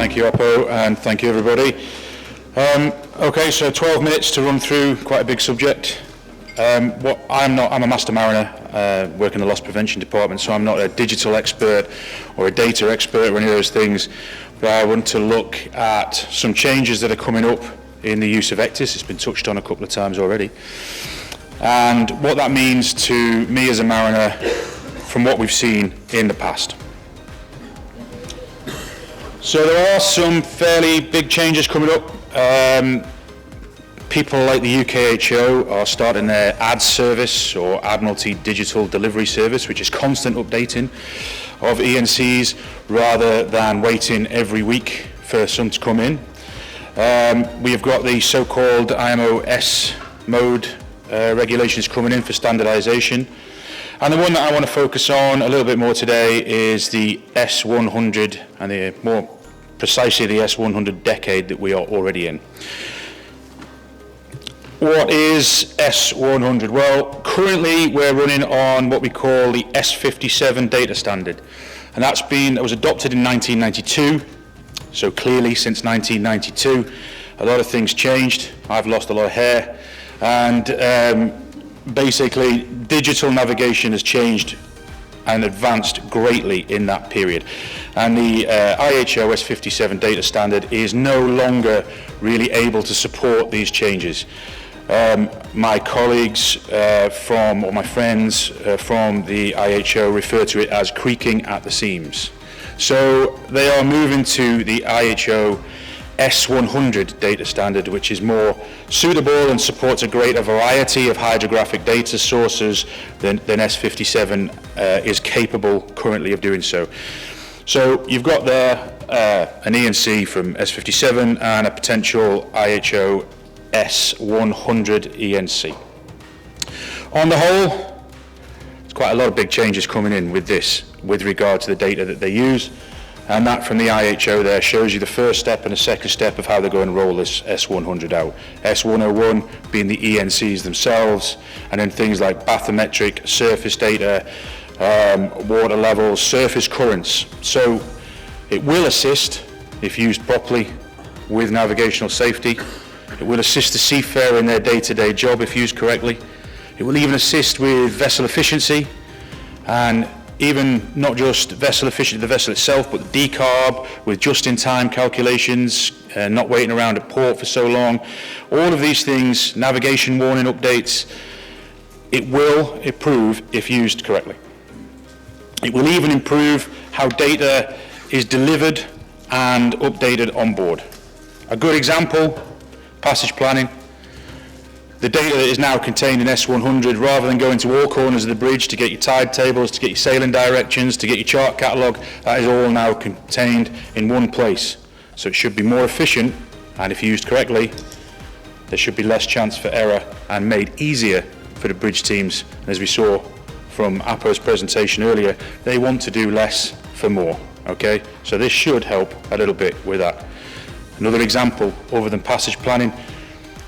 Thank you, Oppo, and thank you, everybody. Okay, so 12 minutes to run through quite a big subject. I'm a master mariner, work in the loss prevention department, so I'm not a digital expert or a data expert or any of those things, but I want to look at some changes that are coming up in the use of ECDIS. It's been touched on a couple of times already, and what that means to me as a mariner from what we've seen in the past. So there are some fairly big changes coming up. People like the UKHO are starting their ADS service, or Admiralty Digital Delivery Service, which is constant updating of ENCs rather than waiting every week for some to come in. We have got the so-called IMO S mode regulations coming in for standardization. And the one that I want to focus on a little bit more today is the S100, and more precisely the S100 decade that we are already in. What is S100? Well, currently we're running on what we call the S57 data standard, and that was adopted in 1992. So clearly, since 1992, a lot of things changed. I've lost a lot of hair, and basically, digital navigation has changed and advanced greatly in that period. And the IHO S57 data standard is no longer really able to support these changes. My colleagues or my friends from the IHO refer to it as creaking at the seams. So they are moving to the IHO S100 data standard, which is more suitable and supports a greater variety of hydrographic data sources than S57 is capable currently of doing so. So you've got there an ENC from S57 and a potential IHO S100 ENC. On the whole, there's quite a lot of big changes coming in with this, with regard to the data that they use. And that from the IHO there shows you the first step and the second step of how they're going to roll this S100 out. S101 being the ENCs themselves, and then things like bathymetric, surface data, water levels, surface currents. So it will assist, if used properly, with navigational safety. It will assist the seafarer in their day-to-day job if used correctly. It will even assist with vessel efficiency, and even not just vessel efficiency, the vessel itself, but the decarb with just-in-time calculations, not waiting around at port for so long. All of these things, navigation warning updates, it will improve if used correctly. It will even improve how data is delivered and updated on board. A good example, passage planning. The data that is now contained in S100, rather than going to all corners of the bridge to get your tide tables, to get your sailing directions, to get your chart catalogue, that is all now contained in one place. So it should be more efficient, and if used correctly, there should be less chance for error and made easier for the bridge teams. As we saw from Appo's presentation earlier, they want to do less for more, okay? So this should help a little bit with that. Another example, other than passage planning,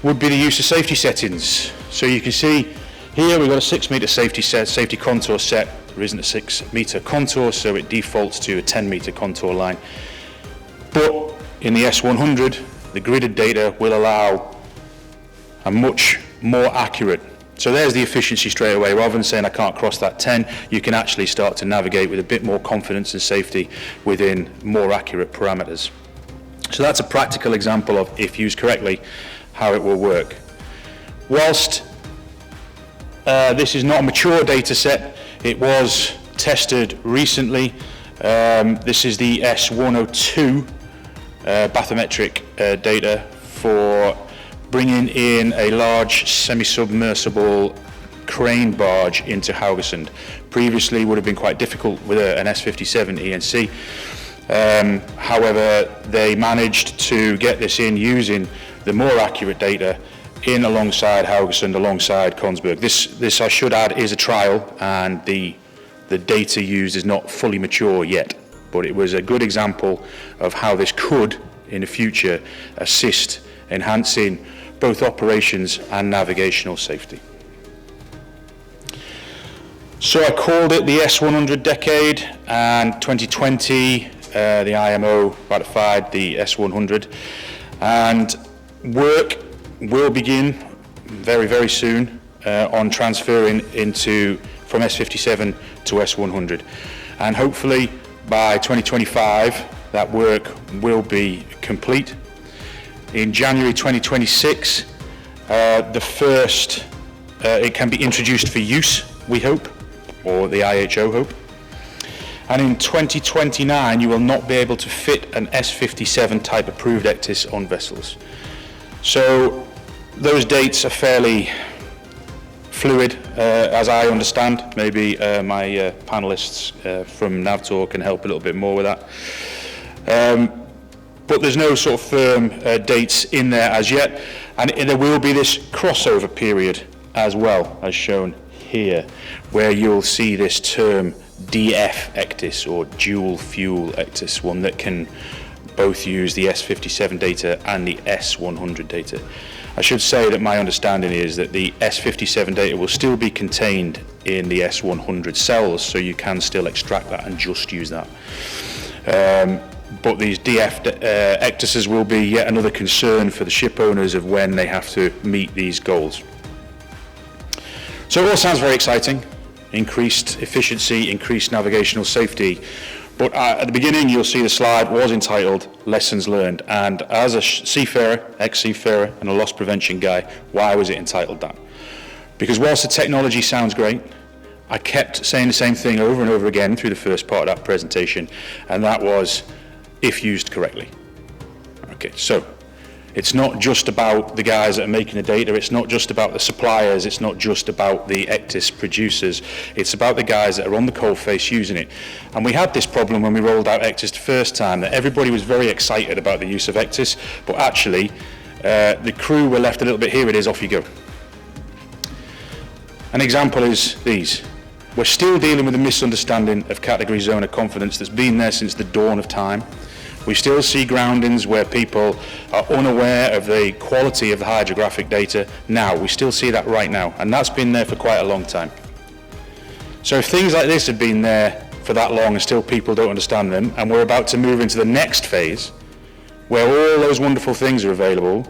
would be the use of safety settings. So you can see here we've got a 6 metre safety contour set. There isn't a 6 metre contour, so it defaults to a 10 metre contour line. But in the S100, the gridded data will allow a much more accurate. So there's the efficiency straight away. Rather than saying I can't cross that 10, you can actually start to navigate with a bit more confidence and safety within more accurate parameters. So that's a practical example of, if used correctly, how it will work. Whilst this is not a mature data set, it was tested recently. This is the S102 bathymetric data for bringing in a large semi-submersible crane barge into Haugesund. Previously would have been quite difficult with an S57 ENC. However, they managed to get this in using the more accurate data in alongside Haugesund, alongside Kongsberg. This I should add is a trial, and the data used is not fully mature yet, but it was a good example of how this could in the future assist enhancing both operations and navigational safety. So I called it the S100 decade, and 2020 the IMO ratified the S100, and work will begin very, very soon on transferring from S57 to S100. And hopefully by 2025, that work will be complete. In January 2026, it can be introduced for use, we hope, or the IHO hope. And in 2029, you will not be able to fit an S57 type approved ECDIS on vessels. So those dates are fairly fluid, as I understand. Maybe my panelists from NavTor can help a little bit more with that. But there's no sort of firm dates in there as yet. And there will be this crossover period as well, as shown here, where you'll see this term DF ECDIS, or dual fuel ECDIS, one that can both use the S57 data and the S100 data. I should say that my understanding is that the S57 data will still be contained in the S100 cells, so you can still extract that and just use that. But these DF ECDISs will be yet another concern for the ship owners of when they have to meet these goals. So it all sounds very exciting. Increased efficiency, increased navigational safety. But at the beginning, you'll see the slide was entitled Lessons Learned. And as a seafarer, ex-seafarer, and a loss prevention guy, why was it entitled that? Because whilst the technology sounds great, I kept saying the same thing over and over again through the first part of that presentation, and that was, if used correctly. Okay, so it's not just about the guys that are making the data, it's not just about the suppliers, it's not just about the ECDIS producers, it's about the guys that are on the coalface using it. And we had this problem when we rolled out ECDIS the first time, that everybody was very excited about the use of ECDIS, but actually the crew were left a little bit, here it is, off you go. An example is these. We're still dealing with a misunderstanding of category zone of confidence that's been there since the dawn of time. We still see groundings where people are unaware of the quality of the hydrographic data now. We still see that right now, and that's been there for quite a long time. So if things like this have been there for that long and still people don't understand them, and we're about to move into the next phase where all those wonderful things are available,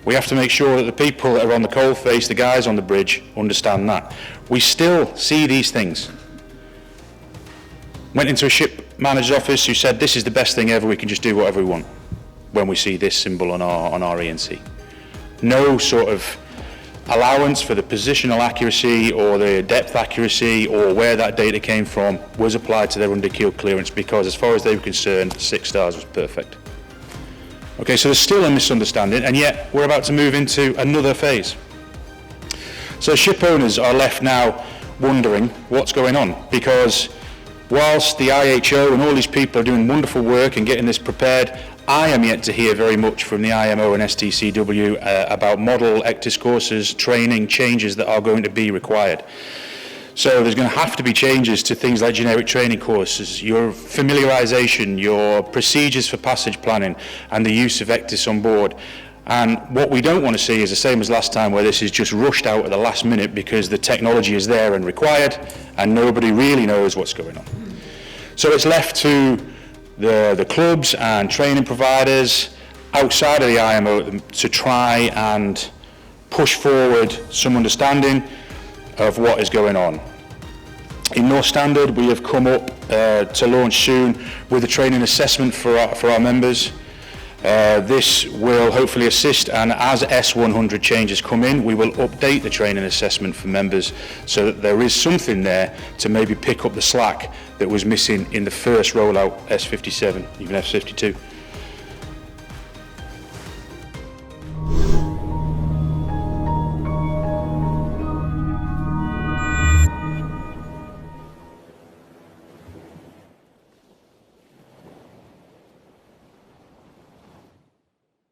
we have to make sure that the people that are on the coalface, the guys on the bridge, understand that. We still see these things. Went into a ship manager's office who said, this is the best thing ever, we can just do whatever we want when we see this symbol on our ENC. No sort of allowance for the positional accuracy or the depth accuracy or where that data came from was applied to their underkeel clearance, because as far as they were concerned, 6 stars was perfect. Okay, so there's still a misunderstanding, and yet we're about to move into another phase. So ship owners are left now wondering what's going on, because whilst the IHO and all these people are doing wonderful work and getting this prepared, I am yet to hear very much from the IMO and STCW about model ECDIS courses, training, changes that are going to be required. So there's going to have to be changes to things like generic training courses, your familiarization, your procedures for passage planning, and the use of ECDIS on board. And what we don't want to see is the same as last time, where this is just rushed out at the last minute because the technology is there and required and nobody really knows what's going on. So it's left to the clubs and training providers outside of the IMO to try and push forward some understanding of what is going on. In NorthStandard, we have come up to launch soon with a training assessment for our members. This will hopefully assist, and as S100 changes come in, we will update the training assessment for members so that there is something there to maybe pick up the slack that was missing in the first rollout, S57, even S52.